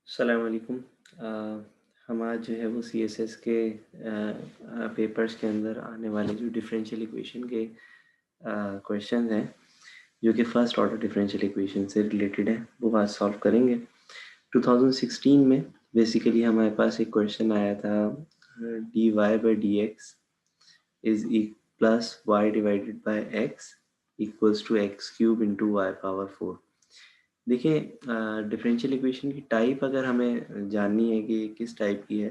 अस्सलाम वालेकुम। हम आज जो है वो सीएसएस के पेपर्स के अंदर आने वाले जो डिफरेंशियल इक्वेशन के क्वेश्चन हैं जो कि फर्स्ट ऑर्डर डिफरेंशियल इक्वेशन से रिलेटेड है वो आज सॉल्व करेंगे। 2016 में बेसिकली हमारे पास एक क्वेश्चन आया था, d y by d x is plus y divided by x equals to x cube into y power 4। देखिए, डिफरेंशियल इक्वेशन की टाइप अगर हमें जाननी है कि किस टाइप की है,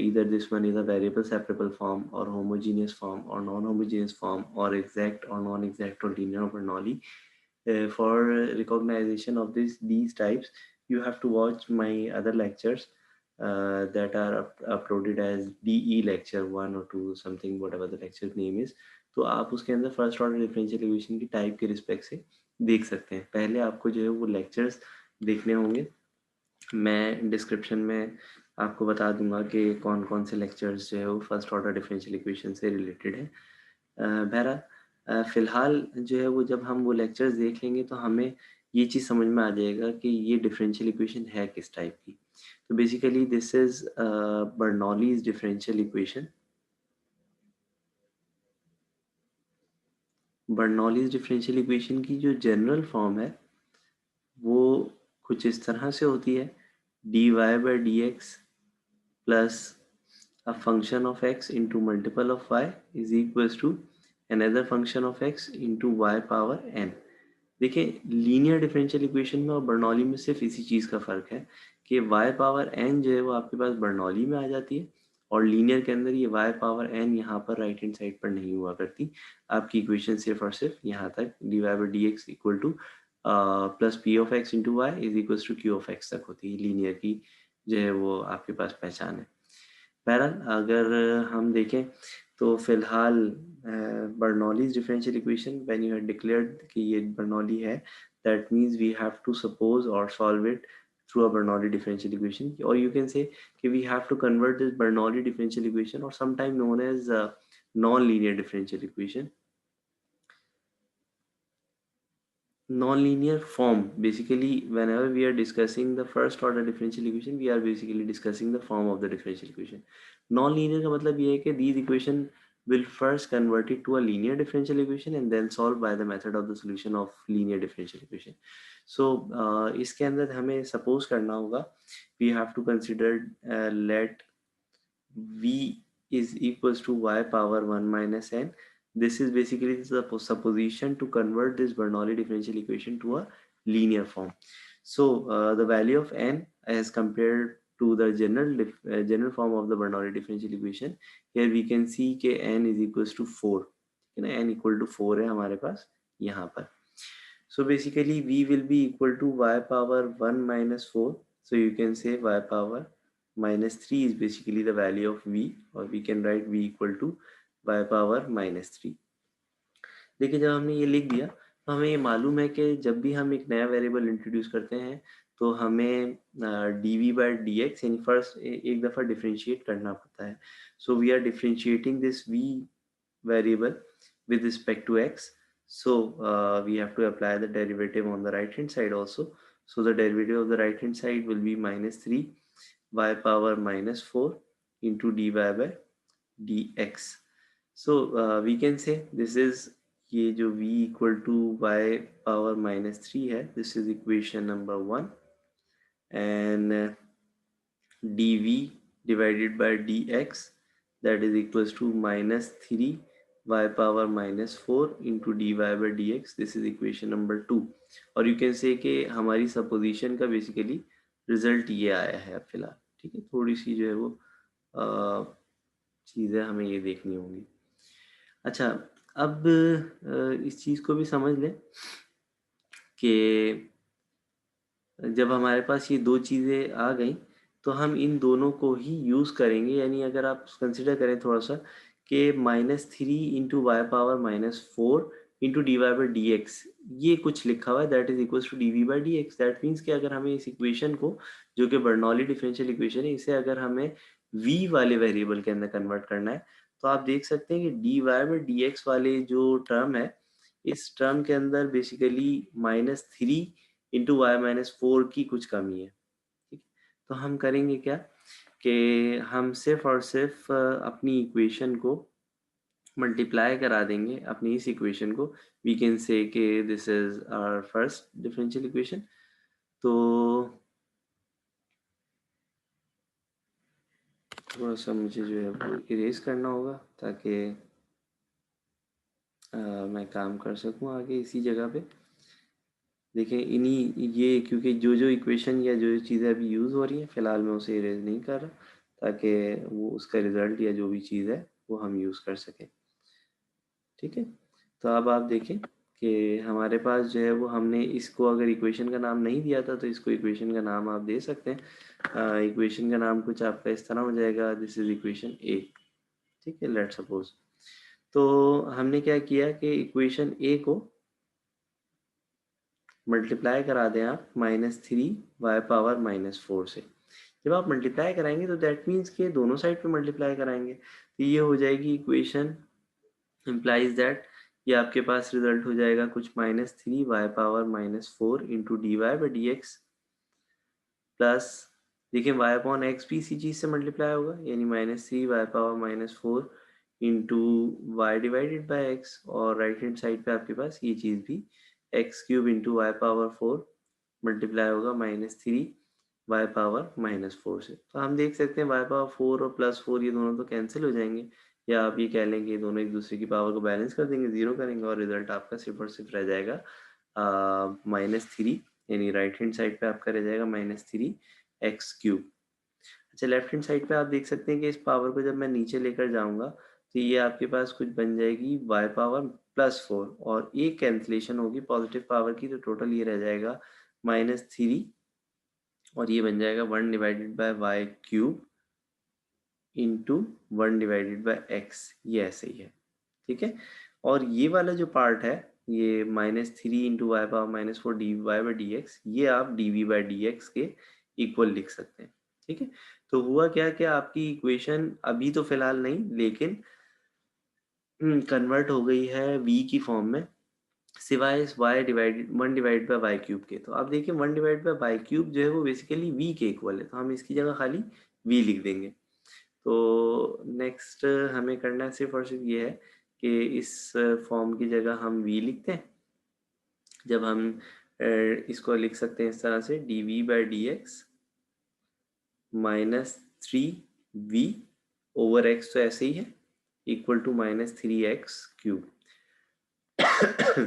इधर this one is a variable separable form और होमोजीनियस फॉर्म और नॉन होमोजीनियस फॉर्म और एग्जैक्ट और नॉन एग्जैक्ट और लीनियर और Bernoulli, for recognition of these types you have to watch my other lectures that are uploaded as DE lecture 1 or 2 something whatever the lecture name is। तो आप उसके अंदर first order differential equation की type के respect से देख सकते हैं। पहले आपको जो है वो लेक्चर्स देखने होंगे। मैं डिस्क्रिप्शन में आपको बता दूंगा कि कौन कौन से लेक्चर्स जो है वो फर्स्ट ऑर्डर डिफरेंशियल इक्वेशन से रिलेटेड है। बहरहाल फ़िलहाल जो है वो जब हम वो लेक्चर्स देख लेंगे तो हमें ये चीज़ समझ में आ जाएगा कि ये डिफरेंशियल इक्वेशन है किस टाइप की। तो basically this is Bernoulli's differential equation. Bernoulli's differential equation की जो जनरल फॉर्म है वो कुछ इस तरह से होती है, d y by d x plus a function of x into multiple of y is equals to another function of x into y power n। देखिए, लीनियर डिफरेंशियल इक्वेशन में और बर्नौली में सिर्फ इसी चीज़ का फ़र्क है कि y पावर n जो है वो आपके पास बर्नौली में आ जाती है और लीनियर के अंदर ये y पावर n यहाँ पर राइट हैंड साइड पर नहीं हुआ करती। आपकी इक्वेशन सिर्फ और सिर्फ यहाँ तक d y by d x equal to plus p of x into y is equals to q of x तक होती है। लीनियर की जो है वो आपके पास पहचान है। बहरहाल अगर हम देखें तो फिलहाल Bernoulli's differential equation when you have declared कि ये बर्नौली है, that means we have to suppose और solve it through a Bernoulli differential equation, or you can say कि we have to convert this Bernoulli differential equation or sometime known as non-linear differential equation, non-linear form। Basically whenever we are discussing the first order differential equation we are basically discussing the form of the differential equation। non-linear का मतलब ये है कि these equation will first convert it to a linear differential equation and then solve by the method of the solution of linear differential equation। so इसके अंदर हमें suppose करना होगा we have to consider let v is equals to y power 1 minus n। This is basically the supposition to convert this Bernoulli differential equation to a linear form। So the value of n as compared to the general form of the Bernoulli differential equation, here we can see कि n is equals to 4, ठीक है ना, n equal to 4 है हमारे पास यहाँ पर। So basically v will be equal to y power 1 minus 4, so you can say y power minus 3 is basically the value of v, or we can write v equal to y power minus 3। देखिए, जब हमने ये लिख दिया तो हमें ये मालूम है कि जब भी हम एक नया वेरिएबल इंट्रोड्यूस करते हैं तो हमें d v by d x यानी फर्स्ट एक दफ़ा डिफ्रेंशिएट करना पड़ता है। So we are differentiating this v variable with respect to x, so we have to apply the derivative on the right hand side also। So the derivative of the right hand side will be minus 3 y power minus 4 into dy by dx। so we can say this is ये जो v equal to y power minus 3 है, this is equation number 1, and dv divided by dx that is equals to minus 3 y power minus 4 into dy by dx, this is equation number 2। और you can say कि हमारी supposition का basically result ये आया है अब फिलहाल। ठीक है, थोड़ी सी जो है वो चीज़ें हमें ये देखनी होंगी। अच्छा, अब इस चीज़ को भी समझ लें कि जब हमारे पास ये दो चीज़ें आ गई तो हम इन दोनों को ही यूज़ करेंगे। यानी अगर आप कंसिडर करें थोड़ा सा कि minus 3 into y power minus 4 into d y by d x, ये कुछ लिखा हुआ है that is equals to d v by d x. That means कि अगर हमें इस इक्वेशन को, जो कि बर्नौली डिफरेंशियल इक्वेशन है, इसे अगर हमें v वाले वेरिएबल के अंदर कन्वर्ट करना है तो आप देख सकते हैं कि d y by d x वाले जो टर्म है, इस टर्म के अंदर basically minus 3 into y minus 4 की कुछ कमी है। ठीक है, तो हम करेंगे क्या कि हम सिर्फ और सिर्फ अपनी इक्वेशन को मल्टीप्लाई करा देंगे अपनी इस इक्वेशन को. वी कैन से कि this is our first differential equation. तो थोड़ा सा मुझे जो है वो इरेज करना होगा ताकि मैं काम कर सकूं आगे इसी जगह पे. देखें इन्हीं ये क्योंकि जो जो इक्वेशन या जो जो चीज़ें अभी यूज़ हो रही हैं फ़िलहाल मैं उसे इरेज नहीं कर रहा ताकि वो उसका रिज़ल्ट या जो भी चीज़ है वो हम यूज़ कर सकें. ठीक है. तो अब आप देखें कि हमारे पास जो है वो हमने इसको अगर इक्वेशन का नाम नहीं दिया था तो इसको इक्वेशन का नाम आप दे सकते हैं. इक्वेशन का नाम कुछ आपका इस तरह हो जाएगा. दिस इज इक्वेशन ए. ठीक है. लेट्स सपोज तो हमने क्या किया कि इक्वेशन ए को मल्टीप्लाई करा दें आप -3y⁻⁻4 से. जब आप मल्टीप्लाई कराएंगे तो दैट मीन्स के दोनों साइड पे मल्टीप्लाई कराएंगे तो ये हो जाएगी इक्वेशन implies that ये आपके पास रिजल्ट हो जाएगा कुछ -3y⁻⁻4 into d y by d x plus देखिए y अपॉन एक्स भी इसी चीज़ से मल्टीप्लाई होगा यानी -3y⁻⁻4 into y divided by x और राइट हैंड साइड पे आपके पास ये चीज़ भी x³ इंटू y⁻4 मल्टीप्लाई होगा -3y⁻⁻4 से. तो हम देख सकते हैं y⁻4 और +4 ये दोनों तो कैंसिल हो जाएंगे या आप ये कह लें कि दोनों एक दूसरे की पावर को बैलेंस कर देंगे, जीरो करेंगे और रिजल्ट आपका सिर्फ और सिर्फ रह जाएगा -3 यानी राइट हैंड साइड पे आपका रह जाएगा -3x³. अच्छा लेफ्ट हैंड साइड पे आप देख सकते हैं कि इस पावर को जब मैं नीचे लेकर जाऊंगा तो ये आपके पास कुछ बन जाएगी y⁻+4 और एक कैंसिलेशन होगी पॉजिटिव पावर की तो टोटल ये रह जाएगा -3 और ये बन जाएगा 1 divided bye y³ into 1 divided by x. ये ऐसे ही है. ठीक है. और ये वाला जो पार्ट है ये -3 into y⁻⁻4 d y by d x ये आप d v by d x के इक्वल लिख सकते हैं. ठीक है. तो हुआ क्या कि आपकी इक्वेशन अभी तो फिलहाल नहीं लेकिन कन्वर्ट हो गई है v की फॉर्म में सिवाय इस y divided 1 divide by y cube के. तो आप देखिए 1 डिवाइड बाय वाई क्यूब जो है वो बेसिकली v के इक्वल है तो हम इसकी जगह खाली v लिख देंगे. तो नेक्स्ट हमें करना है सिर्फ और सिर्फ ये है कि इस फॉर्म की जगह हम v लिखते हैं. जब हम इसको लिख सकते हैं इस तरह से d v by d x -3v over x तो ऐसे ही है इक्वल टू -3x³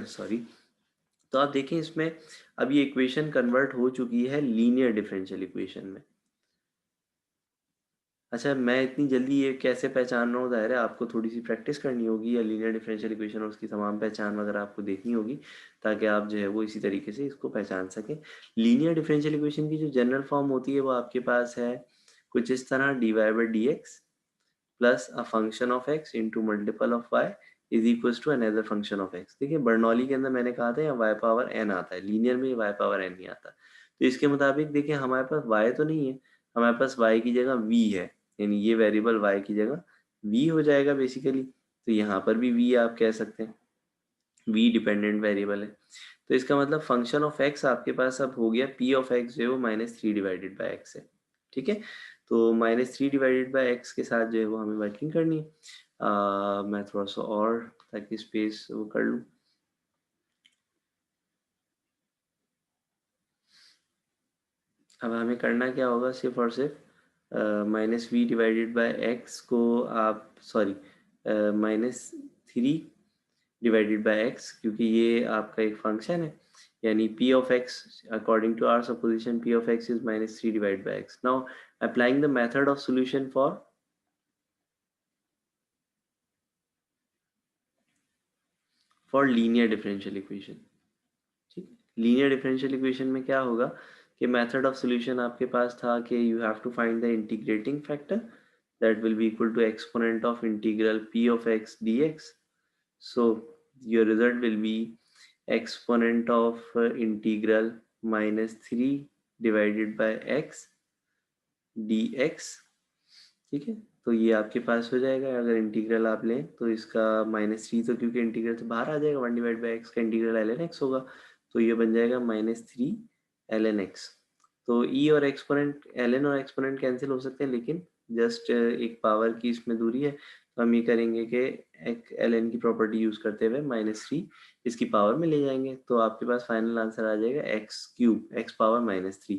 सॉरी. तो आप देखें इसमें अब ये इक्वेशन कन्वर्ट हो चुकी है लीनियर डिफरेंशियल इक्वेशन में. अच्छा मैं इतनी जल्दी ये कैसे पहचान रहा हूँ जाहिर है आपको थोड़ी सी प्रैक्टिस करनी होगी या लीनियर डिफरेंशियल इक्वेशन और उसकी तमाम पहचान वगैरह आपको देखनी होगी ताकि आप जो है वो इसी तरीके से इसको पहचान सकें. लीनियर डिफरेंशियल इक्वेशन की जो जनरल फॉर्म होती है वो आपके पास है कुछ इस तरह d y by d x plus a function of x into multiple of y is equal to another function of x. देखिए बर्नौली के अंदर मैंने कहा था यहाँ वाई पावर एन आता है लीनियर में वाई पावर एन नहीं आता. तो इसके मुताबिक देखिए हमारे पास वाई तो नहीं है हमारे पास वाई की जगह वी है यानी ये वेरिएबल y की जगह v हो जाएगा बेसिकली. तो यहाँ पर भी v आप कह सकते हैं v डिपेंडेंट वेरिएबल है. तो इसका मतलब फंक्शन ऑफ x आपके पास अब हो गया p ऑफ x जो है वो -3 डिवाइडेड बाय x है. ठीक है. तो -3 डिवाइडेड बाय x के साथ जो है वो हमें वर्किंग करनी है. मैं थोड़ा सा और ताकि स्पेस वो कर लूँ. अब हमें करना क्या होगा सिर्फ और सिर्फ -v डिवाइडेड बाय x को आप सॉरी -3 डिवाइडेड बाय x क्योंकि ये आपका एक फंक्शन है यानी p of x according to our supposition p of x is -3 divided by x. Now applying the method of solution for linear differential equation. ठीक है. लीनियर डिफरेंशियल इक्वेशन में क्या होगा कि मेथड ऑफ सॉल्यूशन आपके पास था कि you have to find the integrating factor that will be equal to exponent of integral p of x dx. So your result will be exponent of integral -3 divided by x dx. ठीक है. तो ये आपके पास हो जाएगा अगर integral आप लें तो इसका -3 तो क्योंकि इंटीग्रल से बाहर आ जाएगा 1 डिवाइड बाई एक्स का इंटीग्रल ln x होगा तो ये बन जाएगा -3 ln x. तो ई और एक्सपोनेंट, ln और एक्सपोनेंट कैंसिल हो सकते हैं, लेकिन जस्ट एक पावर की इसमें दूरी है, तो हम ये करेंगे कि एक ln की प्रॉपर्टी यूज करते हुए -3 इसकी पावर में ले जाएंगे, तो आपके पास फाइनल आंसर आ जाएगा x cube, x power -3।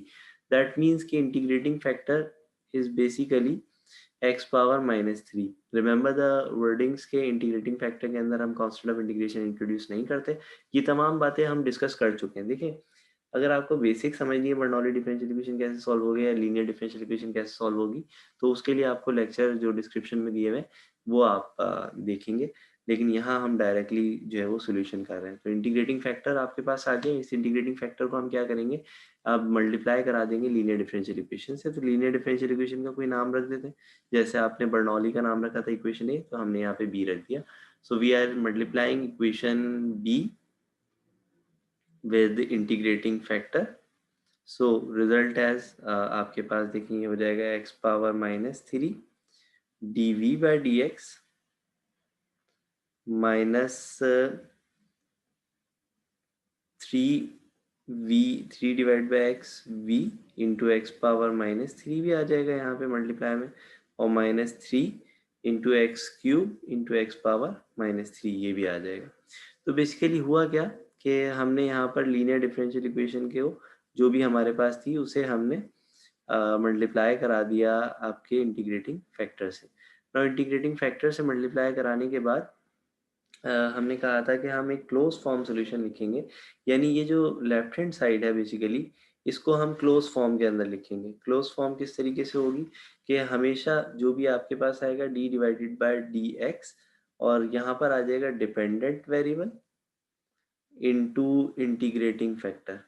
That means कि integrating factor is basically x power -3। Remember the wordings के इंटीग्रेटिंग फैक्टर के अंदर हम कांस्टेंट ऑफ इंटीग्रेशन इंट्रोड्यूस नहीं करते। ये तमाम बातें हम डिस्कस कर चुके हैं। देखिए, अगर आपको बेसिक समझनी है बर्नौली डिफरेंशियल इक्वेशन कैसे सॉल्व होगी या लीनियर डिफरेंशियल इक्वेशन कैसे सॉल्व होगी, तो उसके लिए आपको लेक्चर जो डिस्क्रिप्शन में दिए हुए हैं वो आप देखेंगे। लेकिन यहाँ हम डायरेक्टली जो है वो सोल्यूशन कर रहे हैं। तो इंटीग्रेटिंग फैक्टर आपके पास आ गया। इस इंटीग्रेटिंग फैक्टर को हम क्या करेंगे, अब मल्टीप्लाई करा देंगे लीनियर डिफरेंशियल इक्वेशन से। तो लीनियर डिफरेंशियल इक्वेशन का कोई नाम रख देते हैं, जैसे आपने बर्नौली का नाम रखा था इक्वेशन ए, तो हमने यहाँ पे बी रख दिया। So we are multiplying equation b with integrating factor. So result as आपके पास देखेंगे हो जाएगा x power -3 dv by d x minus 3 divide by x v into x power -3 भी आ जाएगा यहाँ पे मल्टीप्लाई में, और -3 into x cube into x power -3 ये भी आ जाएगा। तो बेसिकली हुआ क्या कि हमने यहाँ पर लीनियर डिफरेंशियल इक्वेशन के जो भी हमारे पास थी उसे हमने मल्टीप्लाई करा दिया आपके इंटीग्रेटिंग फैक्टर से। और इंटीग्रेटिंग फैक्टर से मल्टीप्लाई कराने के बाद हमने कहा था कि हम एक क्लोज फॉर्म सॉल्यूशन लिखेंगे, यानी ये जो लेफ्ट हैंड साइड है बेसिकली इसको हम क्लोज फॉर्म के अंदर लिखेंगे। क्लोज फॉर्म किस तरीके से होगी कि हमेशा जो भी आपके पास आएगा d divided by d x, और यहाँ पर आ जाएगा dependent variable into integrating factor,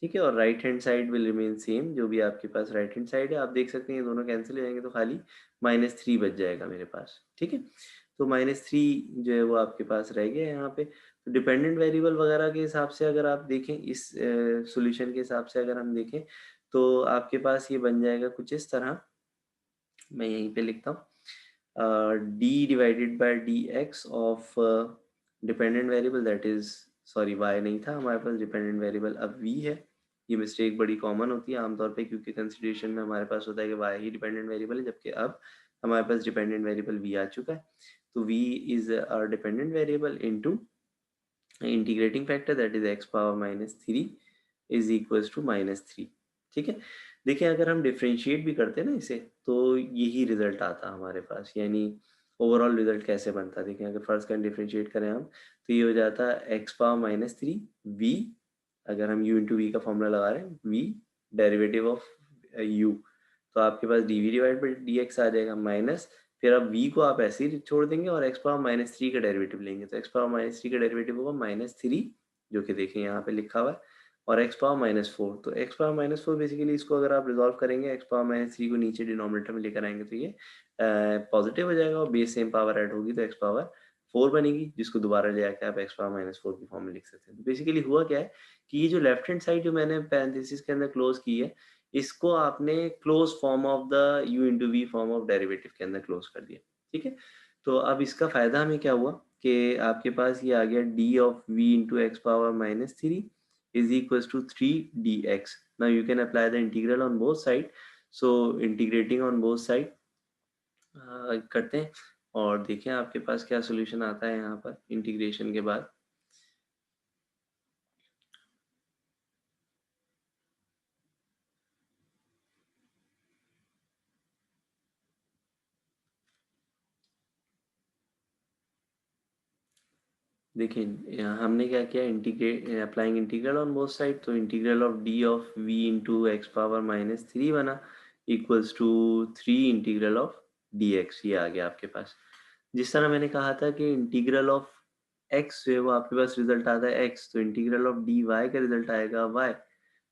ठीक है। और right hand side will remain same, जो भी आपके पास राइट हैंड साइड है आप देख सकते हैं ये दोनों कैंसिल हो जाएंगे, तो खाली -3 बच जाएगा मेरे पास, ठीक है। तो -3 जो है वो आपके पास रह गया यहाँ पे। तो डिपेंडेंट वेरिएबल वगैरह के हिसाब से अगर आप देखें, इस सॉल्यूशन के हिसाब से अगर हम देखें, तो आपके पास ये बन जाएगा कुछ इस तरह। मैं यहीं पे लिखता हूँ d divided by d x of dependent variable, that is sorry y नहीं था हमारे पास, डिपेंडेंट वेरिएबल अब वी है। ये मिस्टेक बड़ी कॉमन होती है आमतौर पे, क्योंकि कंसिडरेशन में हमारे पास होता है कि वाई ही डिपेंडेंट वेरिएबल है, जबकि अब हमारे पास डिपेंडेंट वेरिएबल वी आ चुका है। तो v is our dependent variable into integrating factor that is x power -3 is equals to -3, ठीक है। देखिए, अगर हम डिफ्रेंशिएट भी करते हैं ना इसे, तो यही रिजल्ट आता हमारे पास, यानी ओवरऑल रिजल्ट कैसे बनता है। देखिए, अगर फर्स्ट का डिफ्रेंशिएट करें हम, तो ये हो जाता है एक्स पावर -3 वी, अगर हम u इंटू वी का फॉर्मूला लगा रहे हैं, v डेरिवेटिव ऑफ u, तो आपके पास dv divide by d x आ जाएगा माइनस, फिर अब v को आप ऐसे ही छोड़ देंगे और x पावर -3 का डेरिवेटिव लेंगे, तो x पावर -3 का डेरिवेटिव होगा -3, जो कि देखें यहाँ पे लिखा हुआ है, और x पावर -4। तो x पावर -4 बेसिकली इसको अगर आप रिजॉल्व करेंगे, x पावर -3 को नीचे डिनोमिनेटर में लेकर आएंगे तो ये पॉजिटिव हो जाएगा, और बेस सेम पावर ऐड होगी तो x पावर 4 बनेगी, जिसको दोबारा ले आके आप x पावर -4 की फॉर्म में लिख सकते हैं। तो बेसिकली हुआ क्या है कि ये जो लेफ्ट हैंड साइड जो मैंने पैरेंथेसिस के अंदर क्लोज की है, इसको आपने close form of the u into v form of derivative के अंदर क्लोज कर दिया, ठीक है। तो अब इसका फायदा हमें क्या हुआ कि आपके पास ये आ गया d of v into x power -3 is equals to 3 dx. Now you can apply the integral on both side. So integrating on both side करते हैं और देखें आपके पास क्या सॉल्यूशन आता है यहाँ पर इंटीग्रेशन के बाद। देखिए, यहाँ हमने क्या किया, integrate applying integral on both side, तो integral of d of v into x power -3 बना equals to 3 integral of d x, ये आ गया आपके पास। जिस तरह मैंने कहा था कि इंटीग्रल ऑफ एक्स जो है वो आपके पास रिजल्ट आता है एक्स, तो इंटीग्रल ऑफ डी वाई का रिजल्ट आएगा वाई।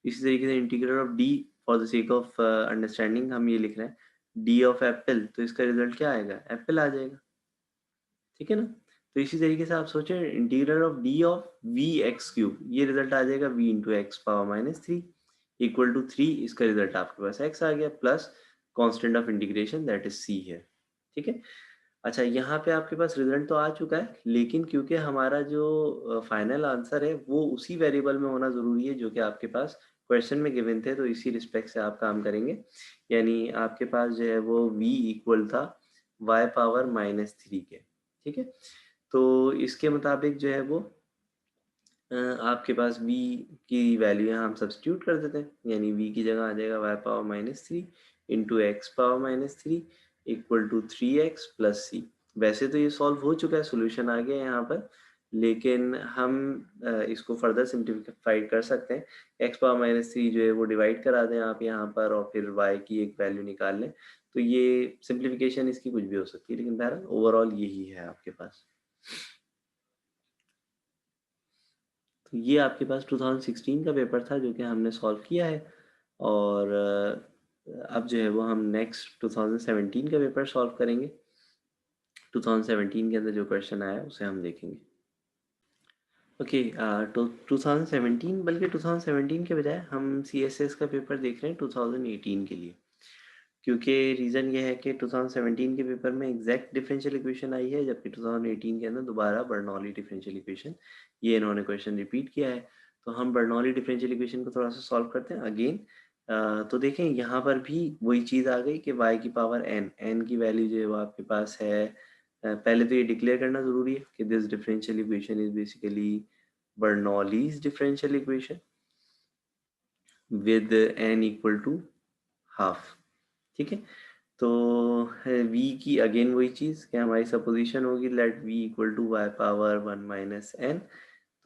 इसी तरीके से integral of D, for the sake of understanding हम ये लिख रहे हैं डी ऑफ एप्पल, तो इसका रिजल्ट क्या आएगा, एप्पल आ जाएगा, ठीक है ना। तो इसी तरीके से आप सोचें integral of d of v x cube, ये रिजल्ट आ जाएगा v into x power -3 equal to 3, इसका रिजल्ट आपके पास एक्स आ गया, plus constant of integration that is c है, ठीक है। अच्छा, यहाँ पे आपके पास रिजल्ट तो आ चुका है, लेकिन क्योंकि हमारा जो फाइनल आंसर है वो उसी वेरिएबल में होना जरूरी है जो कि आपके पास क्वेश्चन में गिवन थे, तो इसी रिस्पेक्ट से आप काम करेंगे। यानी आपके पास जो है वो v इक्वल था y पावर -3 के, ठीक है। तो इसके मुताबिक जो है वो आपके पास v की वैल्यू यहाँ हम सब्स्टिट्यूट कर देते हैं, यानी v की जगह आ जाएगा y power -3 into x power -3 equal to 3x plus c। वैसे तो ये सॉल्व हो चुका है, सोल्यूशन आ गया यहाँ पर, लेकिन हम इसको फर्दर सिंप्लीफाइड कर सकते हैं। x पावर -3 जो है वो डिवाइड करा दें आप यहाँ पर, और फिर y की एक वैल्यू निकाल लें। तो ये सिंप्लीफिकेशन इसकी कुछ भी हो सकती है, लेकिन बहरहाल ओवरऑल यही है आपके पास। तो ये आपके पास 2016 का पेपर था जो कि हमने सॉल्व किया है, और अब जो है वो हम नेक्स्ट 2017 का पेपर सॉल्व करेंगे। 2017 के अंदर जो क्वेश्चन आया उसे हम देखेंगे। ओके, तो 2017, बल्कि 2017 के बजाय हम CSS का पेपर देख रहे हैं 2018 के लिए, क्योंकि रीज़न ये है कि 2017 के पेपर में एग्जैक्ट डिफरेंशियल इक्वेशन आई है, जबकि 2018 के अंदर दोबारा बर्नौली डिफरेंशियल इक्वेशन, ये इन्होंने क्वेश्चन रिपीट किया है। तो हम बर्नौली डिफरेंशियल इक्वेशन को थोड़ा सा सॉल्व करते हैं अगेन। तो देखें यहाँ पर भी वही चीज़ आ गई कि y की पावर n की वैल्यू जो है वो आपके पास है। पहले तो ये डिक्लेयर करना ज़रूरी है कि this differential equation is basically Bernoulli's differential equation with n equal to half, ठीक है। तो v की अगेन वही चीज़ कि हमारी सपोजिशन होगी let v equal to y power 1 minus n.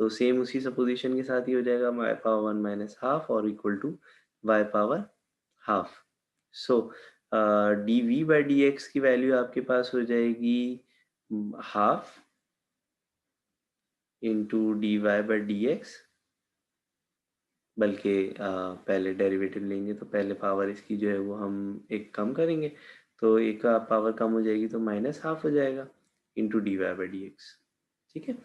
तो सेम उसी सपोजिशन के साथ ही हो जाएगा वाई पावर 1 माइनस हाफ और equal to y power half. So d v by d x की वैल्यू आपके पास हो जाएगी half into d y by d x, बल्कि पहले डेरिवेटिव लेंगे तो पहले पावर इसकी जो है वो हम एक कम करेंगे, तो एक पावर कम हो जाएगी तो माइनस हाफ हो जाएगा into d y by d x, ठीक है।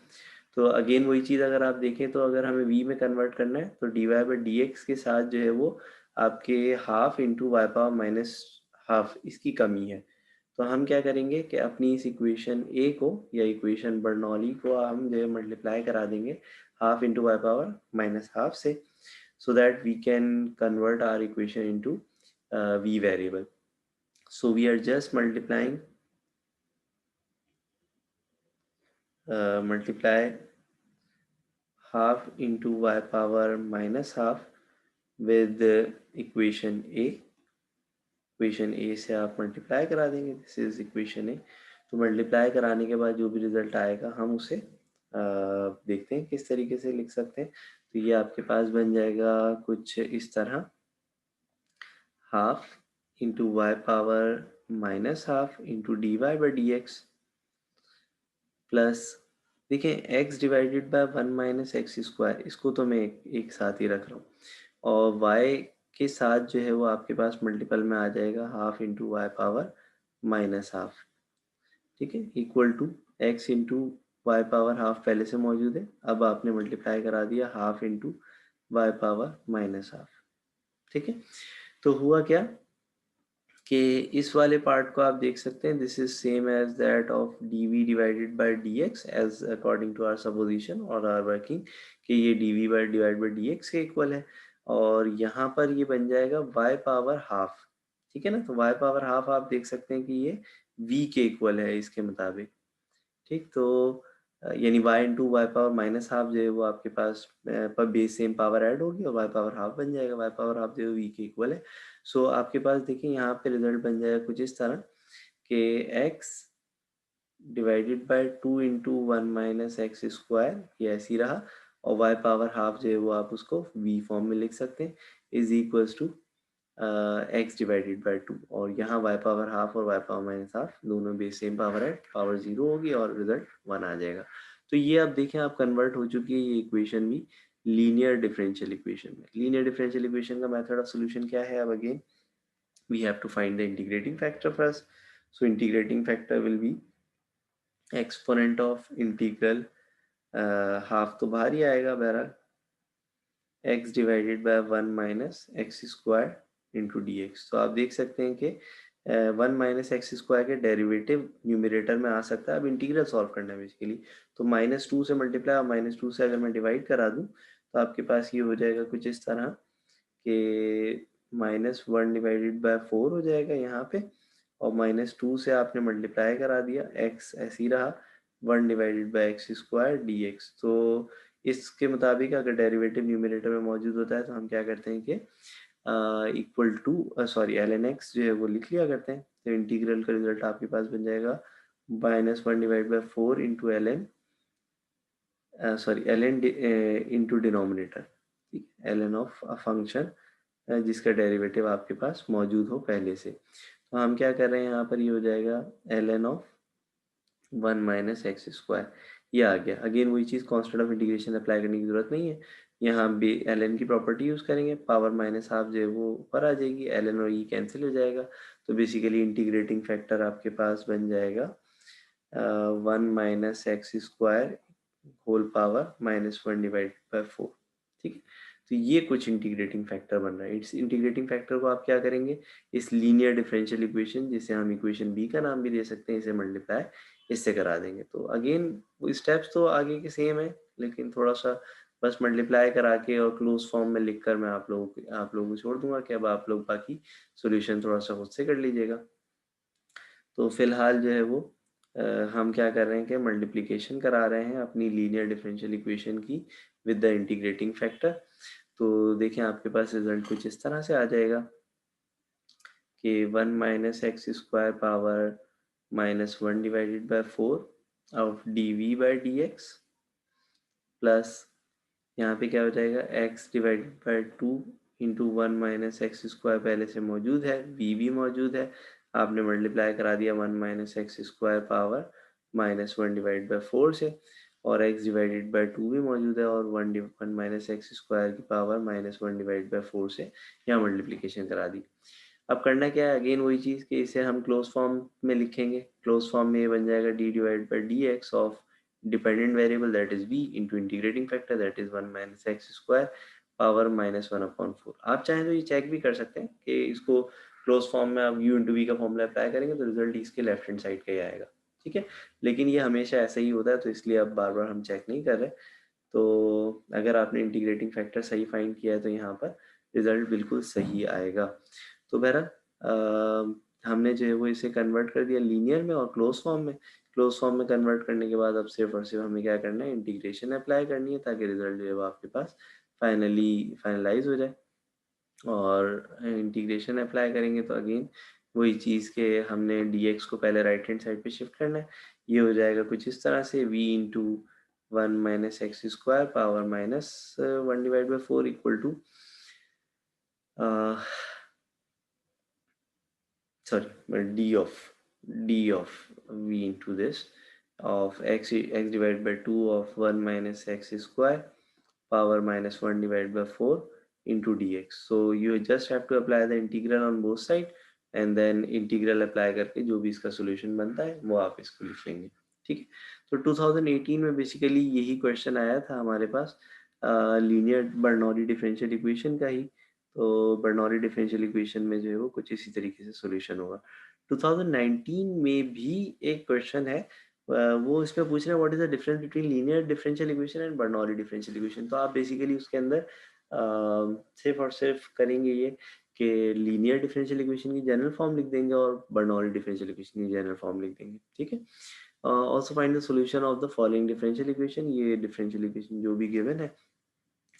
तो अगेन वही चीज़ अगर आप देखें तो अगर हमें v में कन्वर्ट करना है तो d y by d x के साथ जो है वो आपके half into y power minus half इसकी कमी है। तो हम क्या करेंगे कि अपनी इस इक्वेशन ए को या इक्वेशन बर्नौली को हम जो है मल्टीप्लाई करा देंगे half into y power minus half से, so that we can convert our equation into v variable. So we are just multiply half into y power minus half with equation a. Equation a से आप multiply करा देंगे, this is equation ए। तो multiply कराने के बाद जो भी रिजल्ट आएगा हम उसे देखते हैं किस तरीके से लिख सकते हैं। तो ये आपके पास बन जाएगा कुछ इस तरह, half into y power minus half into d y by d x plus, देखिए x divided by 1 minus x square, इसको तो मैं एक साथ ही रख रहा हूँ, और y के साथ जो है वो आपके पास मल्टीपल में आ जाएगा half into y power minus half, ठीक है, equal to x into y power half पहले से मौजूद है, अब आपने मल्टीप्लाई करा दिया half into y power minus half, ठीक है। तो हुआ क्या कि इस वाले पार्ट को आप देख सकते हैं, this is same as that of d v divided by d x as according to our supposition और आर वर्किंग, कि ये d v by divide by d x के इक्वल है, और यहाँ पर ये बन जाएगा वाई पावर हाफ, ठीक है ना। तो वाई पावर हाफ आप देख सकते हैं कि ये v के इक्वल है इसके मुताबिक, ठीक। तो यानी y into y power minus half जो है वो आपके पास पर बेस सेम पावर ऐड होगी और y पावर हाफ बन जाएगा, y पावर हाफ जो है v के इक्वल है। सो आपके पास देखिए यहाँ पे रिजल्ट बन जाएगा कुछ इस तरह कि x divided by 2 into 1 minus x square, ये ऐसे ही रहा, और y पावर हाफ जो है वो आप उसको v फॉर्म में लिख सकते हैं, is equals to x divided by 2, और यहाँ y पावर हाफ और y पावर माइनस हाफ दोनों बेस सेम पावर है, पावर 0 होगी और रिजल्ट 1 आ जाएगा। तो ये आप देखें आप कन्वर्ट हो चुकी है ये इक्वेशन भी लीनियर डिफरेंशियल इक्वेशन में। लीनियर डिफरेंशियल इक्वेशन का मेथड ऑफ सॉल्यूशन क्या है? अब again we have to find the integrating factor first. So integrating factor will be exponent of integral half तो बाहर ही आएगा बहरहाल, x divided by 1 minus x square into D x. तो आप देख सकते हैं कि 1 माइनस एक्स स्क्वायर के डेरिवेटिव न्यूमिनेटर में आ सकता है। अब इंटीग्रल सॉल्व करना है बेसिकली, तो माइनस 2 से मल्टीप्लाई और माइनस 2 से अगर मैं डिवाइड करा दूं तो आपके पास ये हो जाएगा कुछ इस तरह कि -1 डिवाइडेड बाय 4 हो जाएगा यहाँ पे, और -2 से आपने मल्टीप्लाई करा दिया, x ऐसे ही रहा, 1 divided bye x square D x. तो इसके मुताबिक अगर डेरिवेटिव न्यूमरेटर में मौजूद होता है तो हम क्या करते हैं कि equal to sorry l n x जो है वो लिख लिया करते हैं। तो इंटीग्रल का रिजल्ट आपके पास बन जाएगा -1 divide by 4 into l n sorry l n into denominator, ठीक है, l n of a function जिसका डेरिवेटिव आपके पास मौजूद हो पहले से। तो हम क्या कर रहे हैं यहाँ पर, ये हो जाएगा l n of 1 minus x square, ये आ गया। अगेन वही चीज़, कांस्टेंट ऑफ इंटीग्रेशन अप्लाई करने की जरूरत नहीं है, यहाँ भी एल एन की प्रॉपर्टी यूज़ करेंगे, पावर माइनस हाफ जो है वो ऊपर आ जाएगी, एल एन और ई कैंसिल हो जाएगा, तो बेसिकली इंटीग्रेटिंग फैक्टर आपके पास बन जाएगा 1 minus x square whole power -1 divide by 4, ठीक है। तो ये कुछ इंटीग्रेटिंग फैक्टर बन रहा है। इस इंटीग्रेटिंग फैक्टर को आप क्या करेंगे, इस लीनियर डिफरेंशियल इक्वेशन, जिसे हम इक्वेशन बी का नाम भी दे सकते हैं, इसे मल्टीप्लाई इससे करा देंगे। तो अगेन वो स्टेप्स तो आगे के सेम है, लेकिन थोड़ा सा बस मल्टीप्लाई करा के और क्लोज फॉर्म में लिखकर मैं आप लोगों को छोड़ दूंगा कि अब आप लोग बाकी सॉल्यूशन थोड़ा सा खुद से कर लीजिएगा। तो फिलहाल जो है वो हम क्या कर रहे हैं कि मल्टीप्लिकेशन करा रहे हैं अपनी लीनियर डिफरेंशियल इक्वेशन की विद द इंटीग्रेटिंग फैक्टर। तो देखें आपके पास रिजल्ट कुछ इस तरह से आ जाएगा कि 1 minus x square power -1 divided by 4 of d v by d x plus यहाँ पे क्या हो जाएगा x डिवाइडेड by 2 into 1 minus x square पहले से मौजूद है, v भी मौजूद है, आपने मल्टीप्लाई करा दिया 1 minus x square power -1 divide by 4 से, और x डिवाइडेड बाई 2 भी मौजूद है, और 1 माइनस एक्स स्क्वायर की पावर -1 डिवाइड बाई 4 से यहाँ मल्टीप्लिकेशन करा दी। अब करना क्या है, अगेन वही चीज़ कि इसे हम क्लोज फॉर्म में लिखेंगे। क्लोज फॉर्म में ये बन जाएगा d divide by d x of dependent variable that is v into integrating factor that is 1 minus x square power -1/4। आप चाहें तो ये चेक भी कर सकते हैं कि इसको क्लोज फॉर्म में आप u इंटू वी का फॉर्मूला अप्लाई करेंगे तो रिजल्ट इसके लेफ्ट हैंड साइड का ही आएगा, ठीक है। लेकिन ये हमेशा ऐसा ही होता है, तो इसलिए अब बार बार हम चेक नहीं कर रहे। तो अगर आपने इंटीग्रेटिंग फैक्टर सही फाइंड किया है तो यहाँ पर रिजल्ट बिल्कुल सही आएगा। तो बहरहाल हमने जो है वो इसे कन्वर्ट कर दिया लीनियर में और क्लोज फॉर्म में। क्लोज फॉर्म में कन्वर्ट करने के बाद अब सिर्फ और सिर्फ हमें क्या करना है, इंटीग्रेशन अप्लाई करनी है, ताकि रिजल्ट जो है वो आपके पास फाइनलाइज हो जाए। और इंटीग्रेशन अप्लाई करेंगे तो अगेन वही चीज़ के हमने dx को पहले राइट हैंड साइड पे शिफ्ट करना है। ये हो जाएगा कुछ इस तरह से, v into 1 minus x square power -1 divide by 4 equal to d of v into this of x divided by 2 of 1 minus x square power -1 divided by 4 into dx. So you just have to apply the integral on both side and then integral apply करके जो भी इसका solution बनता है वो आप इसको लिख लेंगे, ठीक है। तो 2018 में बेसिकली यही क्वेश्चन आया था हमारे पास लीनियर बर्नौली डिफरेंशियल इक्वेशन का ही। तो बर्नौली डिफरेंशियल इक्वेशन में जो है वो कुछ इसी तरीके से सॉल्यूशन होगा। 2019 में भी एक क्वेश्चन है, वो इसमें पूछ रहे हैं what is the difference between linear differential equation and Bernoulli differential equation. तो आप बेसिकली उसके अंदर सिर्फ और सिर्फ करेंगे ये कि लीनियर डिफरेंशियल इक्वेशन की जनरल फॉर्म लिख देंगे और बर्नौली डिफरेंशियल इक्वेशन की जनरल फॉर्म लिख देंगे, ठीक है। Also find the solution of the following differential equation. ये डिफरेंशियल इक्वेशन जो भी गिवन है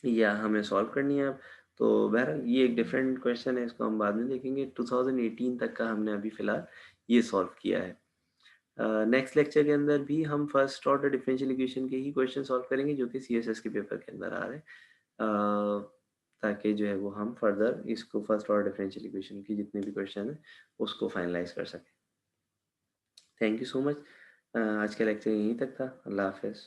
या हमें सॉल्व करनी है अब। तो बहरहाल ये एक डिफरेंट क्वेश्चन है, इसको हम बाद में देखेंगे। 2018 तक का हमने अभी फिलहाल ये सॉल्व किया है। नेक्स्ट लेक्चर के अंदर भी हम फर्स्ट ऑर्डर डिफरेंशियल इक्वेशन के ही क्वेश्चन सॉल्व करेंगे जो कि सीएसएस के पेपर के अंदर आ रहे हैं, ताकि जो है वो हम फर्दर इसको फर्स्ट ऑर्डर डिफरेंशियल इक्वेशन की जितने भी क्वेश्चन है उसको फाइनलाइज कर सकें। Thank you so much. आज का लेक्चर यहीं तक था। अल्लाह हाफिज़।